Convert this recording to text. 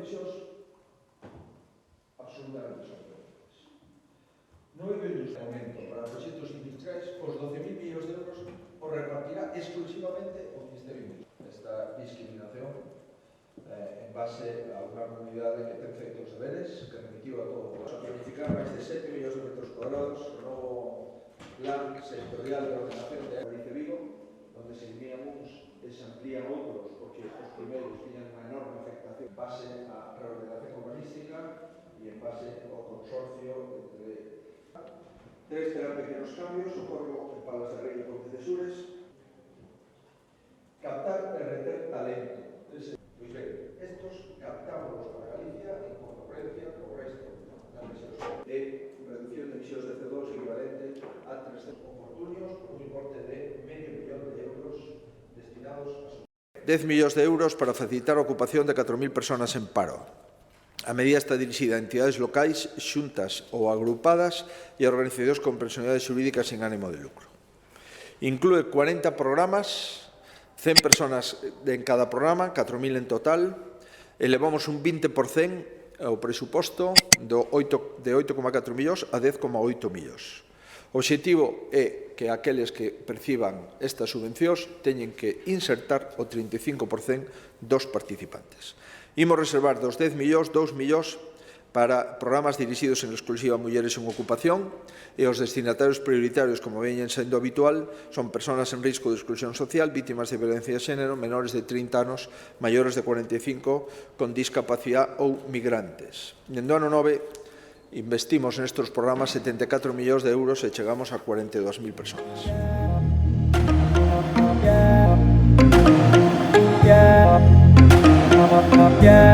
decisións absolutamente sorprendentes. No eido industrial aumento para proxectos industriais, os 12.000 millóns de euros os repartirá exclusivamente o Ministerio Industrial. Esta discriminación en base a unha comunidade que ten feito os deberes, que remitiu a todo. Vamos a planificar máis de 7 millóns de metros cuadrados o novo plan sectorial de ordenación de Galicia Vigo, onde se eliminan uns e se amplían outros, porque os primeiros tiñan unha enorme afectación en base á reordenación urbanística e en base ao consorcio entre... Tres terán pequenos cambios, socorro en Palas de Rei e Ponte de Sures. Captar e reter talento. Pois ben, estos captámonos para Galicia en concurrencia co resto da emisión e reducción de emisións de CO2 equivalente a 300 oportunios por un importe de €500.000 destinados a 10 millóns de euros para facilitar a ocupación de 4.000 personas en paro. A medida está dirixida a entidades locais, xuntas ou agrupadas e a organizacións con personalidades xurídicas sin ánimo de lucro. Inclúe 40 programas, 100 personas en cada programa, 4.000 en total. Elevamos un 20% o presuposto de 8,4 millóns a 10,8 millóns. O obxectivo é que aqueles que perciban estas subvencións teñen que insertar o 35% dos participantes. Imos reservar dos 10 millóns, 2 millóns para programas dirixidos en exclusiva a mulleres en ocupación e os destinatarios prioritarios, como veñen sendo habitual, son persoas en risco de exclusión social, vítimas de violencia de xénero, menores de 30 anos, maiores de 45, con discapacidade ou migrantes. Nendo ano 9, investimos nestes programas 74 millóns de euros e chegamos a 42.000 personas. Yeah.